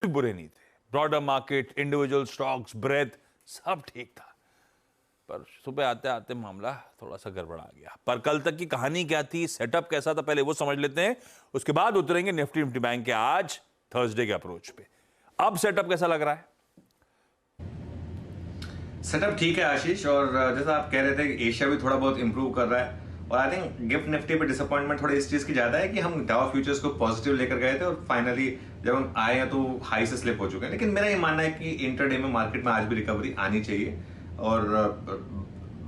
बुरे नहीं थे। Broader market, individual stocks, breadth सब ठीक था, पर सुबह आते आते मामला थोड़ा सा गड़बड़ा गया। पर कल तक की कहानी क्या थी, सेटअप कैसा था, पहले वो समझ लेते हैं, उसके बाद उतरेंगे निफ्टी बैंक के आज थर्सडे के अप्रोच पे। अब सेटअप कैसा लग रहा है? सेटअप ठीक है आशीष, और जैसा आप कह रहे थे कि एशिया भी थोड़ा बहुत इंप्रूव कर रहा है, और आई थिंक गिफ्ट निफ्टी पे डिसअपॉइंटमेंट थोड़ी इस चीज की ज्यादा है कि हम डाउ फ्यूचर्स को पॉजिटिव लेकर गए थे और फाइनली जब हम आए हैं तो हाई से स्लिप हो चुके हैं। लेकिन मेरा ये मानना है कि इंटरडे में मार्केट में आज भी रिकवरी आनी चाहिए और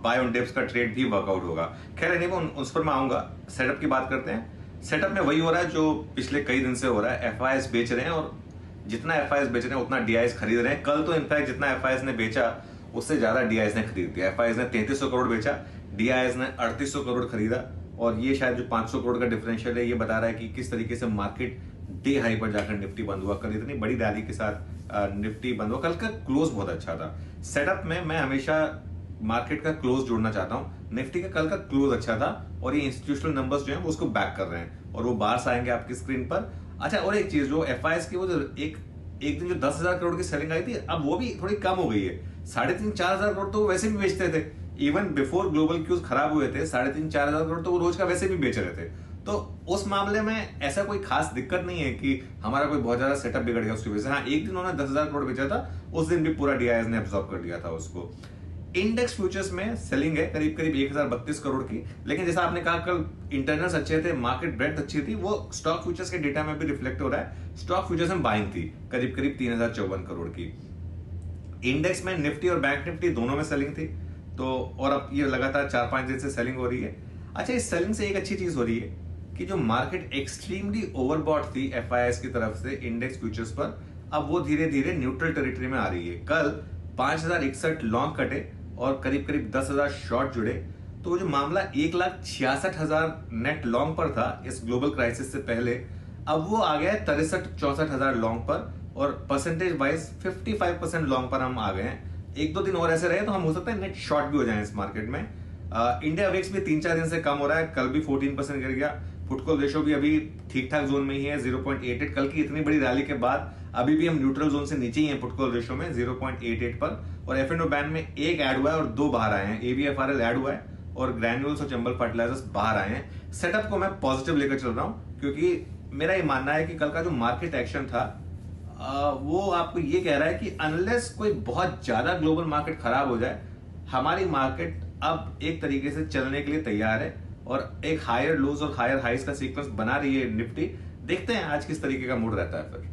बाय ऑन डिप्स का ट्रेड भी वर्कआउट होगा। खैर नहीं, उस पर मैं आऊंगा। सेटअप की बात करते हैं। सेटअप में वही हो रहा है जो पिछले कई दिन से हो रहा है। एफआईएस बेच रहे हैं और जितना एफआईएस बेच रहे हैं उतना डीआईएस खरीद रहे हैं। कल तो इनफैक्ट जितना एफआईएस ने बेचा उससे ज्यादा डीआईएस ने खरीद दिया। एफआईएस ने 3300 करोड़ बेचा, डीआईएस ने 3800 करोड़ खरीदा, और ये शायद जो 500 करोड़ का डिफरेंशियल है ये बता रहा है कि किस तरीके से मार्केट डे हाई पर जाकर निफ्टी बंद हुआ। कल इतनी बड़ी रैली के साथ निफ्टी बंद हुआ। कल का क्लोज बहुत अच्छा था। सेटअप में मैं हमेशा मार्केट का क्लोज जोड़ना चाहता हूं। निफ्टी का कल का क्लोज अच्छा था और ये इंस्टीट्यूशनल नंबर्स जो हैं वो उसको बैक कर रहे हैं और वो बाहर आएंगे आपकी स्क्रीन पर। अच्छा, और एक चीज, जो एफआईएस की वो जो एक दिन जो 10,000 करोड़ की सेलिंग आई थी, अब वो भी थोड़ी कम हो गई है। 3,500-4,000 करोड़ तो वो वैसे भी बेचते थे। इवन बिफोर ग्लोबल क्यूज खराब हुए थे 3,500-4,000 करोड़ तो वो रोज का वैसे भी बेच रहे थे। तो उस मामले में ऐसा कोई खास दिक्कत नहीं है कि हमारा कोई बहुत ज्यादा सेटअप बिगड़ गया उसकी वजह से। हाँ, एक दिन उन्होंने 10,000 करोड़ बेचा था, उस दिन भी पूरा डीआईएस ने एब्जॉर्ब कर लिया था उसको। इंडेक्स फ्यूचर्स में सेलिंग है करीब करीब 1,032 करोड़ की। लेकिन जैसा आपने कहा कल इंटरनल्स अच्छे थे, मार्केट ब्रेथ अच्छी थी, वो स्टॉक फ्यूचर्स के डेटा में भी रिफ्लेक्ट हो रहा है। स्टॉक फ्यूचर्स में बाइंग थी करीब करीब 3,054 करोड़ की। इंडेक्स में निफ्टी और बैंक निफ्टी दोनों में सेलिंग थी, तो और अब ये लगातार 4-5 दिन से सेलिंग हो रही है। अच्छा, इस सेलिंग से एक अच्छी चीज हो रही है कि जो मार्केट एक्सट्रीमली ओवरबॉट थी एफआईएस की तरफ से इंडेक्स फ्यूचर्स पर, अब वो धीरे धीरे न्यूट्रल टेरिटरी में आ रही है। कल 5,061 लॉन्ग कटे और करीब करीब 10,000 शॉर्ट जुड़े। तो जो मामला 1,66,000 नेट लॉन्ग पर था इस ग्लोबल क्राइसिस से पहले, अब वो आ गया है 63-64,000 लॉन्ग पर, और परसेंटेज वाइज 55% लॉन्ग पर हम आ गए हैं। 1-2 दिन और ऐसे रहे तो हम हो सकता है नेट शॉर्ट भी हो जाए इस मार्केट में। इंडिया वेक्स भी 3-4 दिन से कम हो रहा है, कल भी 14% गिर गया। फुटकॉल रेशो भी अभी ठीक ठाक जोन में ही है, 0.88। कल की इतनी बड़ी रैली के बाद अभी भी हम न्यूट्रल जोन से नीचे ही हैं फुटकॉल रेशो में 0.88 पर। और एफ&ओ बैन में एक ऐड हुआ है और 2 बाहर आए हैं। एबीएफआरएल ऐड हुआ है और ग्रैन्यूल्स और चंबल फर्टिलाइजर्स बाहर आए हैं। सेटअप को मैं पॉजिटिव लेकर चल रहा हूं क्योंकि मेरा ये मानना है कि कल का जो मार्केट एक्शन था वो आपको ये कह रहा है कि अनलेस कोई बहुत ज्यादा ग्लोबल मार्केट खराब हो जाए, हमारी मार्केट अब एक तरीके से चलने के लिए तैयार है और एक हायर लोज और हायर हाइस का सीक्वेंस बना रही है निफ्टी। देखते हैं आज किस तरीके का मूड रहता है फिर।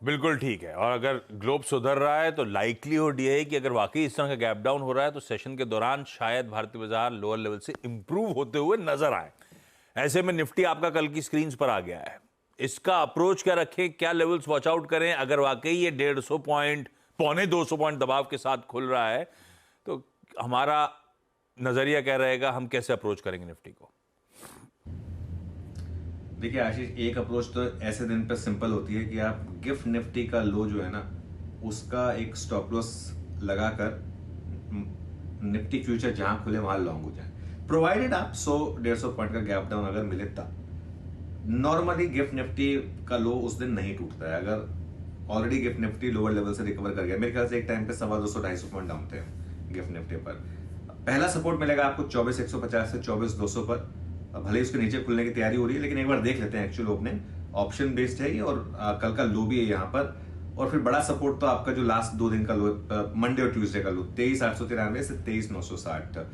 बिल्कुल ठीक है, और अगर ग्लोब सुधर रहा है तो लाइक्लीहुड ये है कि अगर वाकई इस तरह का गैप डाउन हो रहा है तो सेशन के दौरान शायद भारतीय बाजार लोअर लेवल से इंप्रूव होते हुए नजर आए। ऐसे में निफ्टी आपका कल की स्क्रीन पर आ गया है। इसका अप्रोच क्या रखें, क्या लेवल्स वॉच आउट करें? अगर वाकई ये 150 पॉइंट, 250 पॉइंट दबाव के साथ खुल रहा है तो हमारा नजरिया क्या रहेगा, हम कैसे अप्रोच करेंगे निफ्टी को? देखिए आशीष, एक अप्रोच तो ऐसे दिन पे सिंपल होती है कि आप गिफ्ट निफ्टी का लो जो है ना उसका एक स्टॉप लॉस लगाकर निफ्टी फ्यूचर जहां खुले वहां लॉन्ग हो जाए, प्रोवाइडेड आप 100-150 पॉइंट का गैप डाउन अगर मिले तब। नॉर्मली गिफ्ट निफ्टी का लो उस दिन नहीं टूटता है। अगर already gift Nifty lower level से रिकवर कर गया, मेरे ख्याल से एक टाइम पे 250-250 पॉइंट डाउन थे गिफ्ट निफ्टी पर। पहला सपोर्ट मिलेगा आपको 24,150 से 24,200 पर। भले उसके नीचे खुलने की तैयारी हो रही है लेकिन एक बार देख लेते हैं। एक्चुअल ओपनिंग ऑप्शन बेस्ड है ये और कल का लो भी है यहाँ पर। और फिर बड़ा सपोर्ट तो आपका जो लास्ट 2 दिन का लो, मंडे और ट्यूसडे का लो 23,893 से 23,960।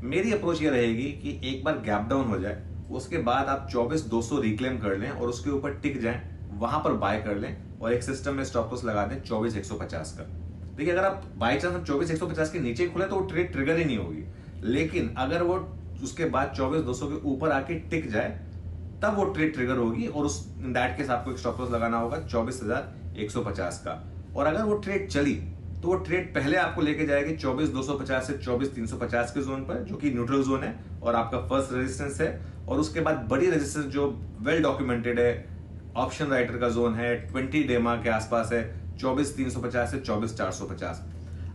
मेरी अप्रोच ये रहेगी कि एक बार गैप डाउन हो जाए उसके बाद आप 24,200 रिक्लेम कर लें और उसके ऊपर टिक जाएं, वहां पर बाय कर लें और एक सिस्टम में स्टॉप लॉस लगा दें 24,150 का। देखिए, अगर आप बाई चांस 24,150 के नीचे खुले तो वो ट्रेड ट्रिगर ही नहीं होगी, लेकिन अगर वो उसके बाद 24,200 के ऊपर आके टिक जाए तब वो ट्रेड ट्रिगर होगी और उस दैट केस आपको एक स्टॉप लॉस लगाना होगा 24,150 का। और अगर वो ट्रेड चली तो वो ट्रेड पहले आपको लेके जाएगी 24,250 से 24,350 के जोन पर, जो कि न्यूट्रल जोन है और आपका फर्स्ट रेजिस्टेंस है। और उसके बाद बड़ी रेजिस्टेंस जो वेल डॉक्यूमेंटेड है, ऑप्शन राइटर का जोन है, 20 डेमा के आसपास है, 24,350 से 24,450।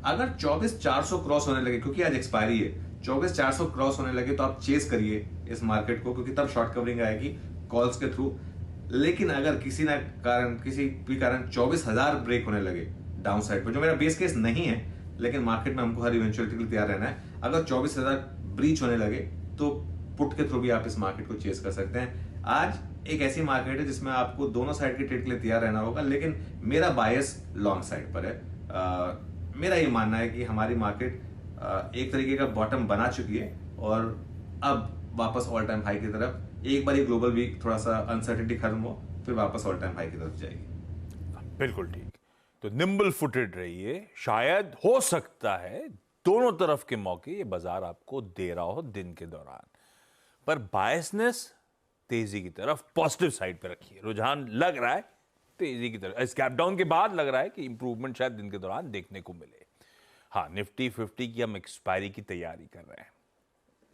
अगर 24,400 क्रॉस होने लगे, क्योंकि आज एक्सपायरी है, 24,400 क्रॉस होने लगे तो आप चेस करिए इस मार्केट को, क्योंकि तब शॉर्ट कवरिंग आएगी कॉल्स के थ्रू। लेकिन अगर किसी भी कारण 24,000 ब्रेक होने लगे डाउन साइड पर, जो मेरा बेस केस नहीं है, लेकिन मार्केट में हमको हर इवेंचुअलिटी के लिए तैयार रहना है। अगर 24,000 ब्रीच होने लगे तो पुट के थ्रू भी आप इस मार्केट को चेस कर सकते हैं। आज एक ऐसी मार्केट है जिसमें आपको दोनों साइड के ट्रेड के लिए तैयार रहना होगा, लेकिन मेरा बायस लॉन्ग साइड पर है। मेरा ये मानना है कि हमारी मार्केट एक तरीके का बॉटम बना चुकी है और अब वापस ऑल टाइम हाई की तरफ, एक बार ये ग्लोबल वीक थोड़ा सा अनसर्टेनिटी खत्म हो, फिर वापस ऑल टाइम हाई की तरफ जाएगी। बिल्कुल ठीक। तो निम्बल फुटेड रहिए, शायद हो सकता है दोनों तरफ के मौके ये बाजार आपको दे रहा हो दिन के दौरान, पर बायसनेस तेजी की तरफ पॉजिटिव साइड पे रखिए। रुझान लग रहा है तेजी की तरफ, इस गैप डाउन के बाद लग रहा है कि इंप्रूवमेंट शायद दिन के दौरान देखने को मिले। हाँ, निफ्टी 50 की हम एक्सपायरी की तैयारी कर रहे हैं।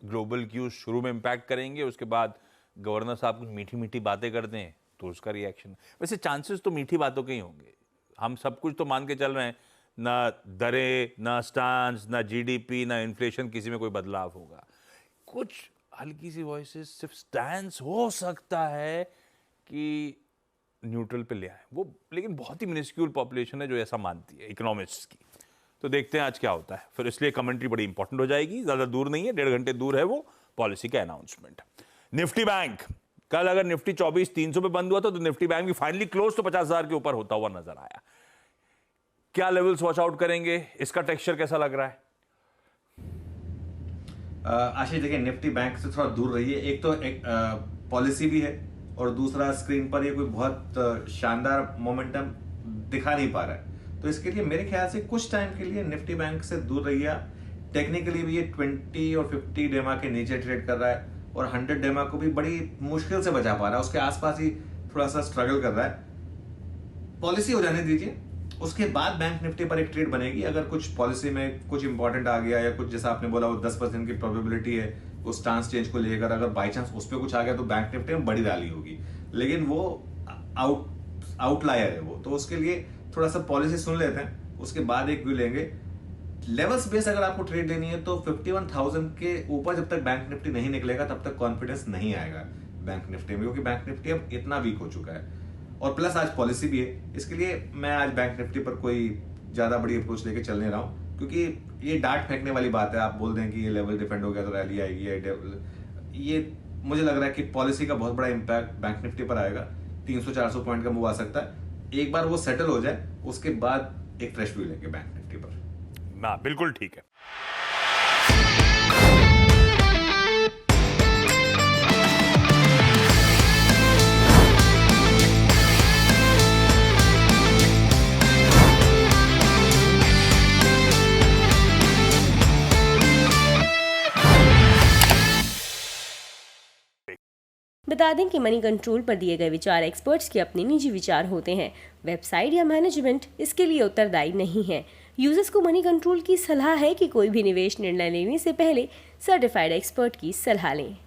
ग्लोबल क्यूज शुरू में इंपैक्ट करेंगे, उसके बाद गवर्नर साहब कुछ मीठी मीठी बातें करते हैं तो उसका रिएक्शन। वैसे चांसेस तो मीठी बातों के ही होंगे, हम सब कुछ तो मान के चल रहे हैं, ना दरें, ना स्टांस, ना जीडीपी, ना इन्फ्लेशन, किसी में कोई बदलाव होगा। कुछ हल्की सी वॉइसेस सिर्फ स्टैंस हो सकता है कि न्यूट्रल पे ले आए वो, लेकिन बहुत ही मिनिस्क्यूल पॉपुलेशन है जो ऐसा मानती है इकोनॉमिस्ट्स की। तो देखते हैं आज क्या होता है, फिर इसलिए कमेंट्री बड़ी इंपॉर्टेंट हो जाएगी। ज्यादा दूर नहीं है, 1.5 घंटे दूर है वो पॉलिसी का अनाउंसमेंट। निफ्टी बैंक, कल अगर निफ्टी 24,300 पे बंद हुआ था तो निफ्टी बैंक भी फाइनली क्लोज तो 50,000 के ऊपर होता हुआ नजर आया। क्या लेवल्स वॉच आउट करेंगे, इसका टेक्सचर कैसा लग रहा है? आशीष देखिए, निफ्टी बैंक से थोड़ा दूर रहिए। एक तो पॉलिसी भी है और दूसरा स्क्रीन पर ये कोई बहुत शानदार मोमेंटम दिखा नहीं पा रहा है, तो इसके लिए मेरे ख्याल से कुछ टाइम के लिए निफ्टी बैंक से दूर रहिए। टेक्निकली भी ये 20 और 50 डेमा के नीचे ट्रेड कर रहा है और 100 डेमा को भी बड़ी मुश्किल से बचा पा रहा है, उसके आसपास ही थोड़ा सा स्ट्रगल कर रहा है। पॉलिसी हो जाने दीजिए, उसके बाद बैंक निफ्टी पर एक ट्रेड बनेगी। अगर कुछ पॉलिसी में कुछ इंपॉर्टेंट आ गया या कुछ जैसा आपने बोला वो 10% की प्रोबेबिलिटी है उस स्टांस चेंज को लेकर, अगर बाई चांस उस पर कुछ आ गया तो बैंक निफ्टी में बड़ी रैली होगी, लेकिन वो आउटलायर है वो, तो उसके लिए थोड़ा सा पॉलिसी सुन लेते हैं, उसके बाद एक व्यू लेंगे। लेवल्स बेस अगर आपको ट्रेड लेनी है तो 51,000 के ऊपर जब तक बैंक निफ्टी नहीं निकलेगा तब तक कॉन्फिडेंस नहीं आएगा बैंक निफ्टी में, क्योंकि बैंक निफ्टी अब इतना वीक हो चुका है और प्लस आज पॉलिसी भी है। इसके लिए मैं आज बैंक निफ्टी पर कोई ज्यादा बड़ी अप्रोच लेके चल नहीं रहा हूं, क्योंकि ये डांट फेंकने वाली बात है। आप बोल दें कि ये लेवल डिफेंड हो गया तो रैली आएगी, ये मुझे लग रहा है कि पॉलिसी का बहुत बड़ा इंपैक्ट बैंक निफ्टी पर आएगा। 300-400 पॉइंट का मूव आ सकता है। एक बार वो सेटल हो जाए उसके बाद एक फ्रेश व्यू लेंगे बैंक निफ्टी पर। ना बिल्कुल ठीक है। बता दें कि मनी कंट्रोल पर दिए गए विचार एक्सपर्ट्स के अपने निजी विचार होते हैं। वेबसाइट या मैनेजमेंट इसके लिए उत्तरदायी नहीं है। यूजर्स को मनी कंट्रोल की सलाह है कि कोई भी निवेश निर्णय लेने से पहले सर्टिफाइड एक्सपर्ट की सलाह लें।